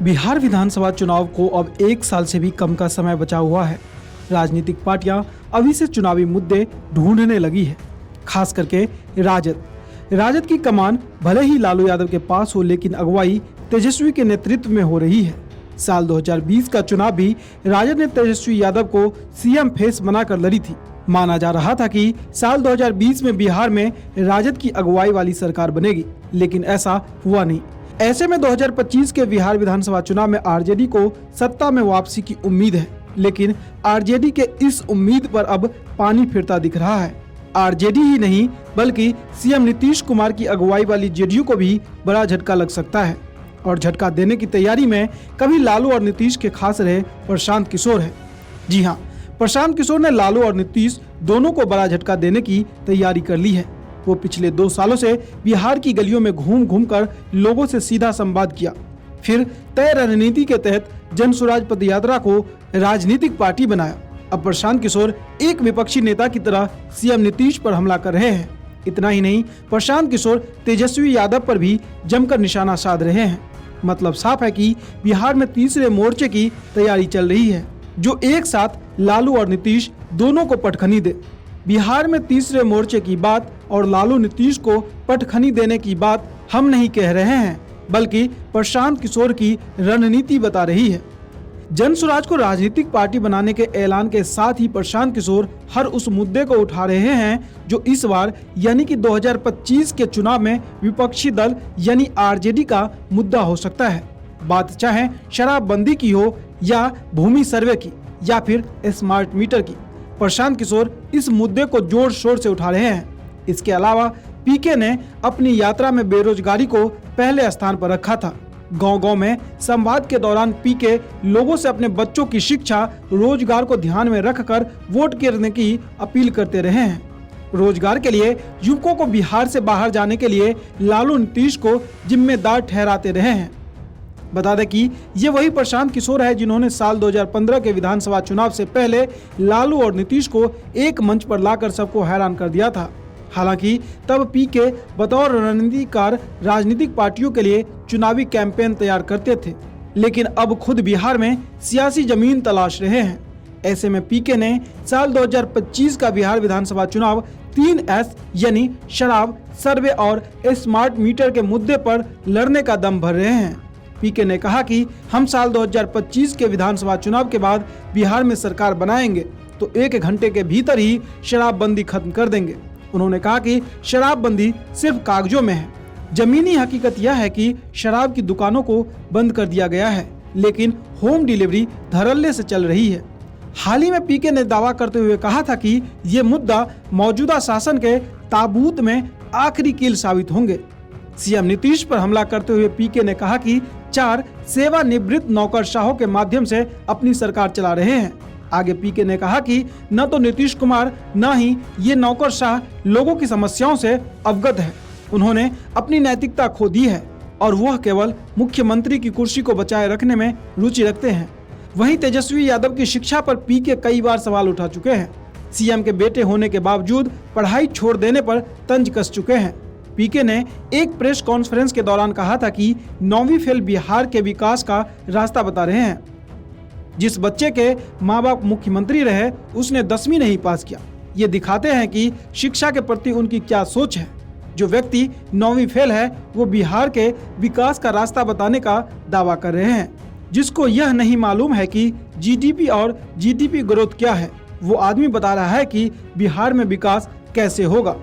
बिहार विधानसभा चुनाव को अब 1 साल से भी कम का समय बचा हुआ है। राजनीतिक पार्टियां अभी से चुनावी मुद्दे ढूंढने लगी है, खास करके राजद की कमान भले ही लालू यादव के पास हो, लेकिन अगुवाई तेजस्वी के नेतृत्व में हो रही है। साल 2020 का चुनाव भी राजद ने तेजस्वी यादव को सीएम फेस बनाकर लड़ी थी। माना जा रहा था कि साल 2020 में बिहार में राजद की अगुवाई वाली सरकार बनेगी, लेकिन ऐसा हुआ नहीं। ऐसे में 2025 के बिहार विधानसभा चुनाव में आरजेडी को सत्ता में वापसी की उम्मीद है, लेकिन आरजेडी के इस उम्मीद पर अब पानी फिरता दिख रहा है। आरजेडी ही नहीं बल्कि सीएम नीतीश कुमार की अगुवाई वाली जेडीयू को भी बड़ा झटका लग सकता है, और झटका देने की तैयारी में कभी लालू और नीतीश के खास रहे प्रशांत किशोर है। जी हाँ, प्रशांत किशोर ने लालू और नीतीश दोनों को बड़ा झटका देने की तैयारी कर ली है। वो पिछले 2 सालों से बिहार की गलियों में घूम घूम कर लोगों से सीधा संवाद किया, फिर तय रणनीति के तहत जन स्वराज पद यात्रा को राजनीतिक पार्टी बनाया। अब प्रशांत किशोर एक विपक्षी नेता की तरह सीएम नीतीश पर हमला कर रहे हैं। इतना ही नहीं, प्रशांत किशोर तेजस्वी यादव पर भी जमकर निशाना साध रहे हैं। मतलब साफ है कि बिहार में तीसरे मोर्चे की तैयारी चल रही है, जो एक साथ लालू और नीतीश दोनों को पटखनी दे। बिहार में तीसरे मोर्चे की बात और लालू नीतीश को पटखनी देने की बात हम नहीं कह रहे हैं, बल्कि प्रशांत किशोर की रणनीति बता रही है। जन स्वराज को राजनीतिक पार्टी बनाने के ऐलान के साथ ही प्रशांत किशोर हर उस मुद्दे को उठा रहे हैं जो इस बार यानी कि 2025 के चुनाव में विपक्षी दल यानी आरजेडी का मुद्दा हो सकता है। बात चाहे शराबबंदी की हो या भूमि सर्वे की या फिर स्मार्ट मीटर की, प्रशांत किशोर इस मुद्दे को जोर शोर से उठा रहे हैं। इसके अलावा पीके ने अपनी यात्रा में बेरोजगारी को पहले स्थान पर रखा था। गांव-गांव में संवाद के दौरान पीके लोगों से अपने बच्चों की शिक्षा, रोजगार को ध्यान में रखकर वोट गिरने की अपील करते रहे हैं। रोजगार के लिए युवकों को बिहार से बाहर जाने के लिए लालू नीतीश को जिम्मेदार ठहराते रहे हैं। बता दें कि ये वही प्रशांत किशोर है जिन्होंने साल 2015 के विधानसभा चुनाव से पहले लालू और नीतीश को एक मंच पर लाकर सबको हैरान कर दिया था। हालांकि तब पीके बतौर रणनीतिकार राजनीतिक पार्टियों के लिए चुनावी कैंपेन तैयार करते थे, लेकिन अब खुद बिहार में सियासी जमीन तलाश रहे हैं। ऐसे में पीके ने साल 2025 का बिहार विधानसभा चुनाव 3S यानी शराब, सर्वे और स्मार्ट मीटर के मुद्दे पर लड़ने का दम भर रहे हैं। पीके ने कहा कि हम साल 2025 के विधानसभा चुनाव के बाद बिहार में सरकार बनाएंगे तो 1 घंटे के भीतर ही शराबबंदी खत्म कर देंगे। उन्होंने कहा कि शराबबंदी सिर्फ कागजों में है, जमीनी हकीकत यह है कि शराब की दुकानों को बंद कर दिया गया है, लेकिन होम डिलीवरी धड़ल्ले से चल रही है। हाल ही में पीके ने दावा करते हुए कहा था कि ये मुद्दा मौजूदा शासन के ताबूत में आखिरी कील साबित होंगे। सीएम नीतीश पर हमला करते हुए पीके ने कहा कि 4 सेवानिवृत्त नौकरशाहों के माध्यम से अपनी सरकार चला रहे हैं। आगे पीके ने कहा कि न तो नीतीश कुमार न ही ये नौकरशाह लोगों की समस्याओं से अवगत है। उन्होंने अपनी नैतिकता खो दी है और वह केवल मुख्यमंत्री की कुर्सी को बचाए रखने में रुचि रखते हैं। वहीं तेजस्वी यादव की शिक्षा पर पीके कई बार सवाल उठा चुके हैं। सीएम के बेटे होने के बावजूद पढ़ाई छोड़ देने पर तंज कस चुके हैं। पीके ने एक प्रेस कॉन्फ्रेंस के दौरान कहा था कि 9वीं फेल बिहार के विकास का रास्ता बता रहे हैं। जिस बच्चे के माँ बाप मुख्यमंत्री रहे उसने 10वीं नहीं पास किया। ये दिखाते हैं कि शिक्षा के प्रति उनकी क्या सोच है। जो व्यक्ति 9वीं फेल है वो बिहार के विकास का रास्ता बताने का दावा कर रहे हैं, जिसको यह नहीं मालूम है कि जीडीपी और जीडीपी ग्रोथ क्या है। वो आदमी बता रहा है कि बिहार में विकास कैसे होगा।